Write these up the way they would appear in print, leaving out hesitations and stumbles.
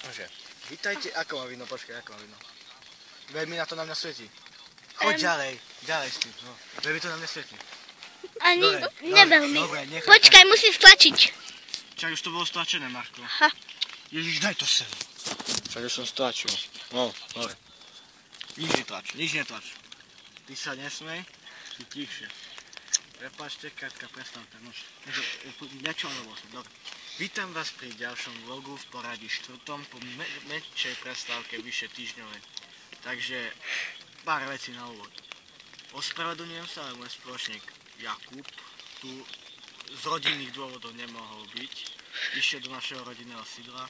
Takže, vítajte, ako má vidno, počkaj, ako má vidno. Veľmi na to na mňa svieti. Choď ďalej s tým, no. Veľmi to na mňa svieti. Ani neveľmi. Dobre, nechaj. Počkaj, musíš stlačiť. Čak, už to bolo stlačené, Marko. Aha. Ježiš, daj to sem. Čak, už som stlačil. No, dobre. Nič netlač. Ty sa nesmej, ty tichšie. Prepáčte, Katka, prestavte, no. Nečoval som, dobre. Vítam vás pri ďalšom vlogu v poradí 4. po menšej prestávke vyše týždňovej. Takže pár vecí na úvod. Ospravedlňujem sa, ale môj spoločník Jakub tu z rodinných dôvodov nemohol byť. Išiel do našeho rodinného sídla.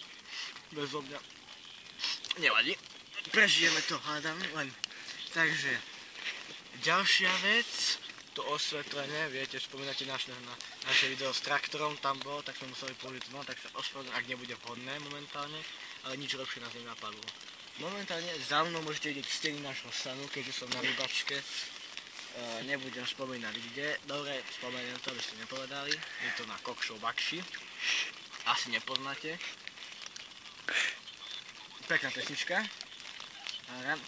Bezo mňa. Nevadí. Prežijeme to, hádam len. Takže ďalšia vec. To osvetlenie, viete, spomínate naše video s traktorom, tam bolo, tak sme museli použiť zvon, tak sa ospravedlňujem, ak nebude vhodné momentálne, ale nič lepšie nás nenapadlo. Momentálne za mnou môžete vidieť steny nášho stanu, keďže som na rybačke. Nebudem spomínať kde, dobre, spomeniem to, aby ste nepovedali, je to na Kokšov Bakši, asi nepoznáte. Pekná pesnička.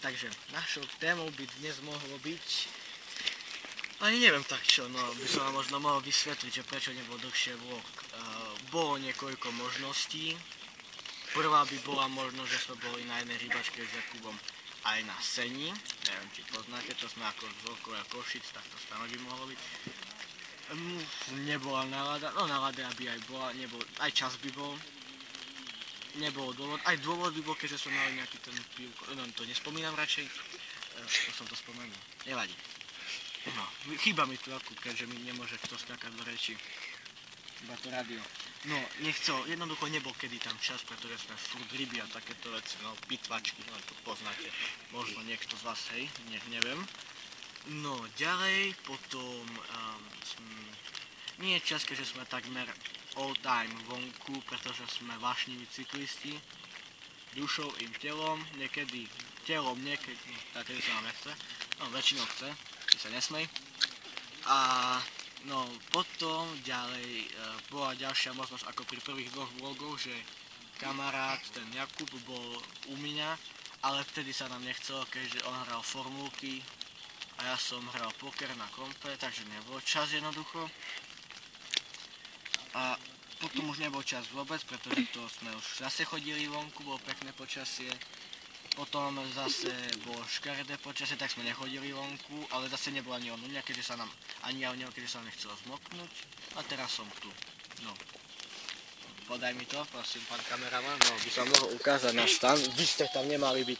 Takže našou témou by dnes mohlo byť, ani neviem tak čo, no by som vám možno mohol vysvetliť, že prečo nebol dlhšie vlog. Bolo niekoľko možností. Prvá by bola možnosť, že sme boli na jednej rybačke s Jakubom aj na Seni. Neviem, či poznáte, to sme ako z okolia Košic, tak to stále by mohlo byť. Nebola nálada, no nálada by aj bola, aj čas by bol. Nebol dôvod, aj dôvod by bol, keďže som mali nejaký ten pivko, no to nespomínam radšej. To som to spomenul, nevadí. No, chýba mi tu Jakub, keďže mi nemôže kto skákať do reči. Iba to rádio. No, nechcel, jednoducho nebol kedy tam čas, pretože sme furt ryby a takéto veci, no, pitvačky, no to poznáte. Možno niekto z vás, hej, neviem. No, ďalej, potom, nie je čas, keďže sme takmer all time vonku, pretože sme vášniví cyklisti. Dušou i telom, niekedy, takedy sa nám nechce, no, väčšinou chce. Sa nesmej. A no potom ďalej bola ďalšia možnosť ako pri prvých dvoch vlogoch, že kamarát, ten Jakub, bol u mňa, ale vtedy sa nám nechcelo, keďže on hral formulky a ja som hral poker na kompe, takže nebol čas jednoducho. A potom už nebol čas vôbec, pretože to sme už zase chodili vonku, bolo pekné počasie. Potom zase bolo škaredé počasie, tak sme nechodili vonku, ale zase nebol ani on u mňa, keďže sa nám, ani ja u neho, keďže sa nám nechcelo zmoknúť. A teraz som tu. No. Podaj mi to, prosím, pán kameraman. No, by som mohol ukázať náš stan. Vy ste tam nemali byť.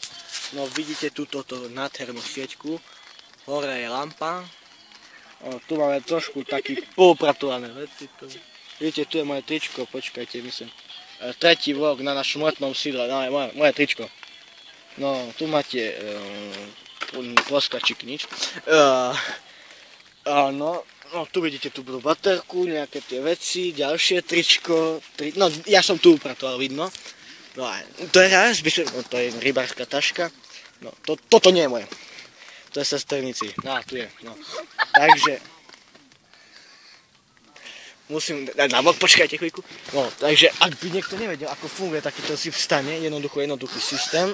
No, vidíte túto nádhernú sieťku. Hore je lampa. Tu máme trošku taký polupratované veci. Vidíte, tu je moje tričko, počkajte, myslím. Tretí vlog na našom letnom sídle, no, moje tričko. No, tu máte ploskačík, nič. No, tu vidíte tú baterku, nejaké tie veci, ďalšie tričko. No, ja som tu upratoval, vidno. No a teraz by som, to je rybárska taška. No, toto nie je moje. To je sesternici. No, tu je, no. Takže musím dať na bok, počkajte chvíľku. No, takže ak by niekto nevedel, ako funguje takýto si v stane, jednoduchý systém.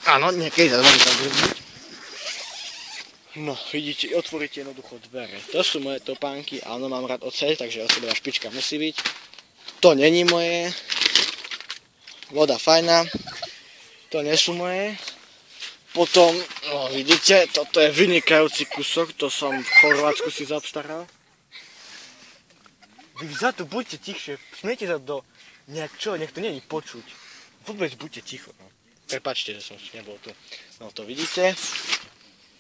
Áno, niekedy sa môže tam vyhrnúť. No, vidíte, otvoríte jednoducho dvere. To sú moje topánky, áno, mám rád oceľ, takže oceľová špička musí byť. To není moje. Voda fajná. To nie sú moje. Potom, no vidíte, toto je vynikajúci kusok, to som v Chorvátsku si zaobstaral. Vy za to buďte tichšie, smiete sa do nejak čo, nech to nie je počuť. Vôbec buďte ticho, no. Prepáčte, že som nebol tu. No to vidíte.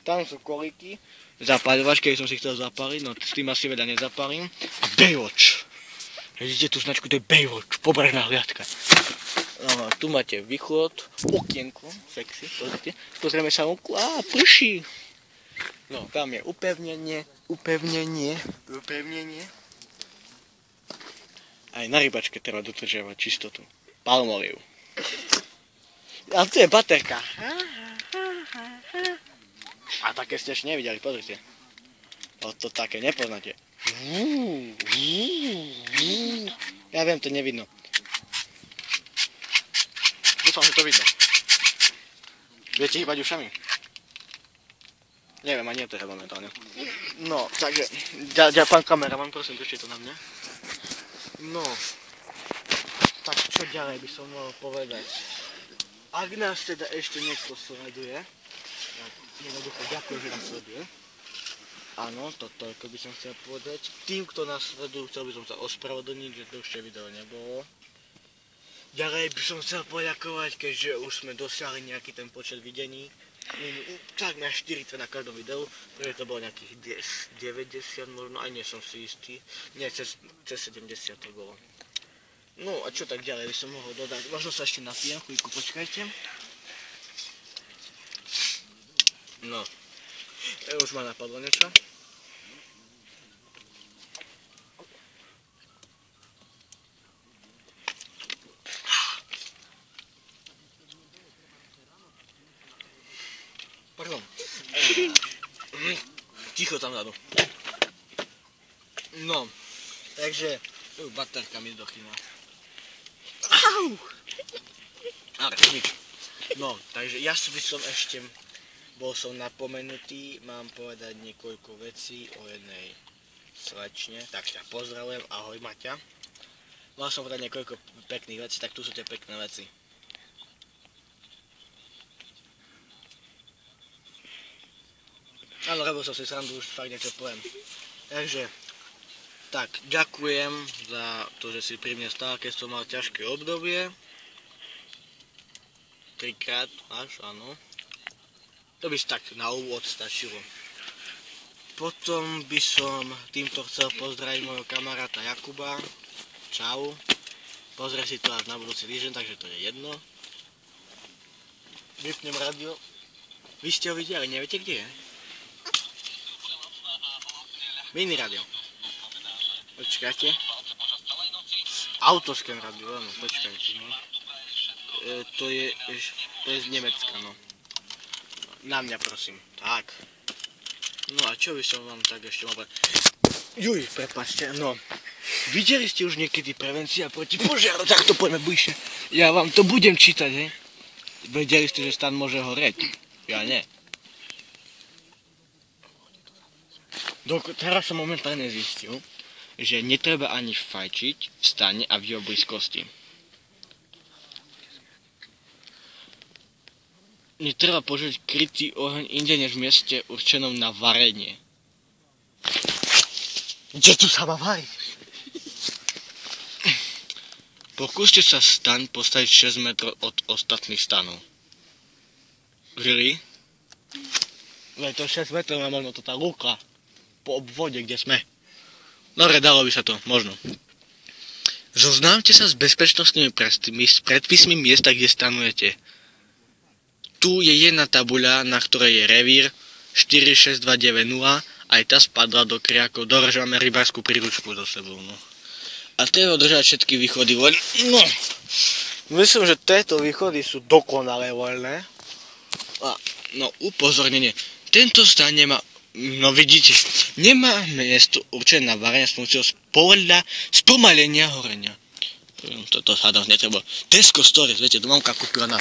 Tam sú kolíky. Zapáľovač, keď som si chcel zapáliť, no s tým asi veľa nezapálím. Baywatch. Vidíte tú značku, to je Baywatch, pobrežná hliadka. No, tu máte východ, okienko, sexy, pozrite. Pozrieme sa vonku, prší. No, tam je upevnenie. Aj na rybačke treba dodržiavať čistotu. Palmoliu. A tu je baterka. A také ste ešte nevideli, pozrite. To také nepoznáte. Ja viem, to nevidno. Dúfam, že to vidno. Viete hýbať ušami? Neviem, ani to je momentálne. No, takže, pán kameraman, prosím, držte to na mňa. No, tak čo ďalej by som mohol povedať? Ak nás teda ešte niekto sleduje, tak jednoducho ďakujem, že nás sleduje. Áno, toľko by som chcel povedať. Tým, kto nás sledujú, chcel by som sa ospravedlniť, že dlhšie video nebolo. Ďalej by som chcel poďakovať, keďže už sme dosiahli nejaký ten počet videní. Tak na 40 na každom videu, pretože to bolo nejakých 90, možno aj nie som si istý. Nie, cez 70 to bolo. No a čo tak ďalej by som mohol dodať? Možno sa ešte napijem, chvíľku počkajte. No, už ma napadlo niečo. Pardon. Ticho tam vzadu. No, takže... baterka mi dochyla. Au! Ale nič. No, takže ja by som ešte... Bol som napomenutý, mám povedať niekoľko vecí o jednej slečne. Tak ťa pozdravujem, ahoj Maťa. Mal som povedať niekoľko pekných vecí, tak tu sú tie pekné veci. Áno, robil som si srandu, už fakt niečo poviem. Takže, tak, ďakujem za to, že si pri mne stál, keď som mal ťažké obdobie. 3-krát až, áno. To by si tak na úvod stačilo. Potom by som týmto chcel pozdraviť môjho kamaráta Jakuba. Čau. Pozrie si to až na budúci týždeň, takže to je jedno. Vypnem radio. Vy ste ho videli, neviete kde je? Mini radio. Počkajte. Autoscan radio, áno, počkajte. No. To je z Nemecka, no. Na mňa prosím. Tak. No a čo by som vám tak ešte mohol povedať? Juj, prepáčte, no. Videli ste už niekedy prevencia proti požiaru? Tak to poďme bližšie. Ja vám to budem čítať, hej? Vedeli ste, že stan môže horeť? Ja nie. Teraz som momentálne zistil, že netreba ani fajčiť v stane a v jeho blízkosti. Netreba použiť krytý oheň inde než v mieste určenom na varenie. Kde tu sa má variť? Pokúste sa stan postaviť 6 metrov od ostatných stanov. Really? Veď to 6 metrov má možno to tá lúka. Po obvode, kde sme. Dobre, dalo by sa to, možno. Zoznámte sa s bezpečnostnými predpismi miesta, kde stanujete. Tu je jedna tabuľa, na ktorej je revír 46290, aj tá spadla do kriakov. Dobre, že máme rybárskú príručku so sebou, no. A treba držať všetky východy voľné. No, myslím, že tieto východy sú dokonale voľné. No, upozornenie. Tento stan nemá... No vidíte, nemá miesto určené na varenie s funkciou spomalenia horenia. Toto hádam netreba. Tesco Stories, viete, to mamka kúpila na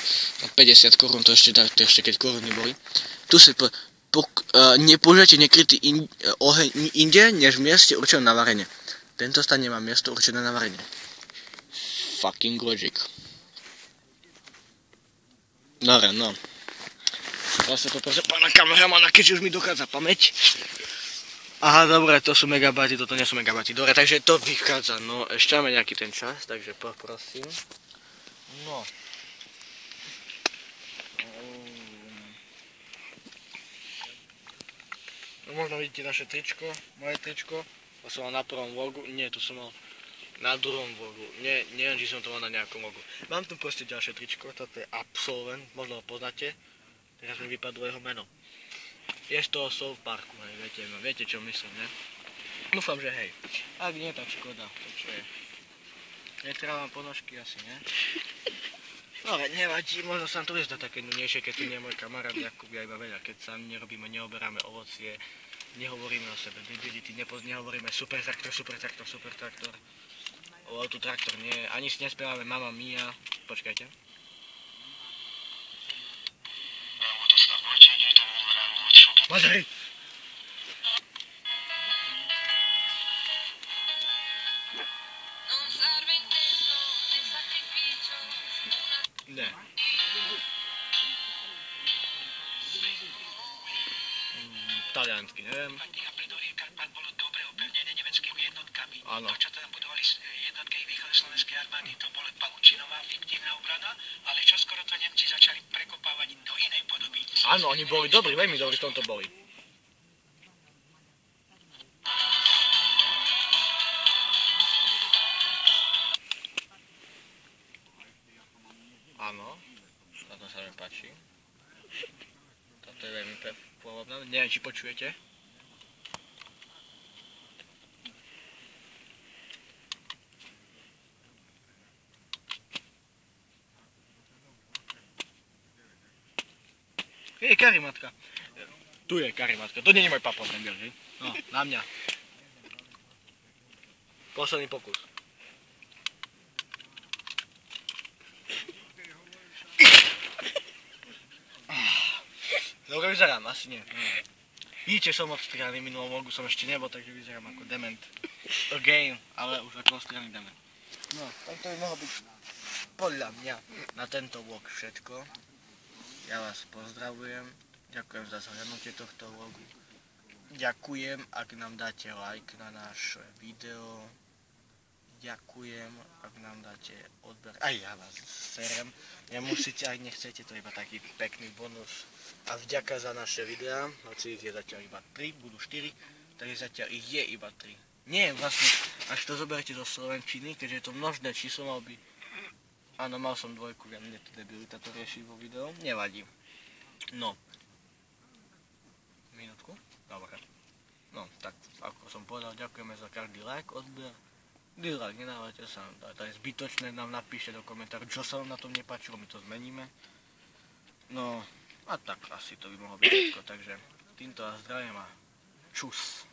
50 korún, to ešte keď koruny boli. Tu si nepoužívajte nekrytý oheň inde, než v mieste určené na varenie. Tento stan nemá miesto určené na varenie. Fucking logic. Dobre, no. Teraz sa poprosím pána kameramana, keďže už mi dochádza pamäť. Aha, dobre, to sú megabajty, toto nie sú megabajty. Dobre, takže to vychádza, no ešte máme nejaký ten čas, takže poprosím. No. No možno vidíte naše tričko, moje tričko. To som mal na prvom vlogu, nie, to som mal na druhom vlogu. Neviem, či som to mal na nejakom vlogu. Mám tu proste ďalšie tričko, toto je Absolvent, možno ho poznáte. Teraz mi vypadlo jeho meno. Je z toho South Parku, hej, viete čo myslím, ne? Dúfam, že hej. Ak nie, tak škoda, to čo je. Netrávám ponožky asi, ne? No, nevadí, možno sa to zdá také nudnejšie, keď tu nie je môj kamarát Jakub, ja iba veľa, keď sa nerobíme, neoberáme ovocie, nehovoríme o sebe debility, nehovoríme super traktor. O tu traktor nie, ani si nespievame Mamma Mia, počkajte. Maďari! Ne. Taliansky, neviem. Áno. To, čo teda budovali jednotky východoslovenskej armády, to bola pavučinová fiktívna obrana, ale čoskoro to Nemci začali prekopávať do inej podoby. Áno, oni boli dobrí, veľmi dobrí v tomto boli. Áno, toto sa mi páči. Toto je veľmi podobné, neviem, či počujete. Je karimatka. Tu je karimatka, to nie je môj papa, ten biel, že? No, na mňa. Posledný pokus. Dobre vyzerám, asi nie. Vidíte, som odstrihaný, minulom vlogu som ešte nebol, takže vyzerám ako dement. Again, ale už ako odstrihaný dement. No, tak to by mohlo byť podľa mňa na tento vlog všetko. Ja vás pozdravujem, ďakujem za zhľadnutie tohto vlogu. Ďakujem, ak nám dáte like na naše video. Ďakujem, ak nám dáte odber. Aj ja vás serem. Nemusíte, ak nechcete, to je iba taký pekný bonus. A vďaka za naše videá, hoci ich je zatiaľ iba 3, budú 4, takže zatiaľ ich je iba 3. Nie, vlastne, až to zoberte zo slovenčiny, keďže je to množné číslo, mal by... Áno, mal som dvojku, ja mne to debilita to rieši vo videu, nevadí. No. Minútku? Dobre. No, tak, ako som povedal, ďakujeme za každý like, odber. Dislike, nedávajte sa, to je zbytočné, nám napíšte do komentáru, čo sa vám na tom nepáčilo, my to zmeníme. No, a tak asi to by mohlo byť všetko, takže týmto vás zdravím a čus.